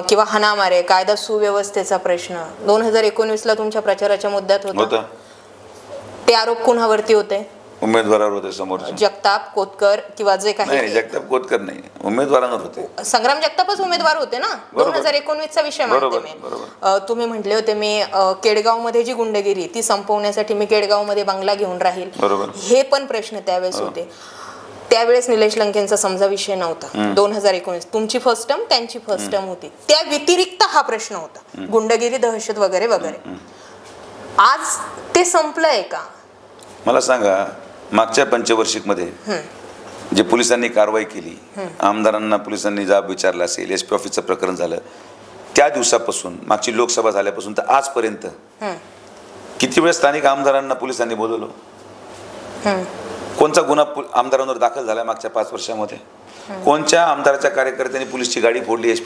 किंवा हाणामारे, कायदा सुव्यवस्थेचा प्रश्न 2019ला तुमच्या प्रचाराच्या मुद्द्यात होता. ते आरोप कुणावरती होते? उमेदवारावर होते समोरचे. जगताप, कोतकर किंवा जे काही. नाही, जगताप कोतकर नाही, उमेदवारांवर होते. संग्राम जगतापच उमेदवार होते ना. 2019चा विषय मानते मी. तुम्ही म्हटले होते मी केडगावमध्ये जी गुंडगिरी ती संपवण्यासाठी मी केडगावमध्ये बंगला घेऊन राहील. हे पण प्रश्न त्यावेळेस होते. त्यावेळेस निलेश लंकेंचा समजा विषय नव्हता. 2019 तुमची फर्स्ट टर्म, त्यांची फर्स्ट टर्म होती. त्या व्यतिरिक्त हा प्रश्न होता, गुंडगिरी, दहशत वगैरे वगैरे. आज ते संपलंय का? मला सांगा, मागच्या पंचवार्षिकमध्ये जे पोलिसांनी कारवाई केली, आमदारांना पोलिसांनी जाब विचारला असेल, SP ऑफिसचं प्रकरण झालं, त्या दिवसापासून मागची लोकसभा झाल्यापासून तर आजपर्यंत किती वेळ स्थानिक आमदारांना पोलिसांनी बोलवलं? कोणता गुन्हा आमदारांवर दाखल झाला मागच्या 5 वर्षामध्ये? कोणत्या आमदाराच्या कार्यकर्त्यांनी पोलिसची गाडी फोडली, SP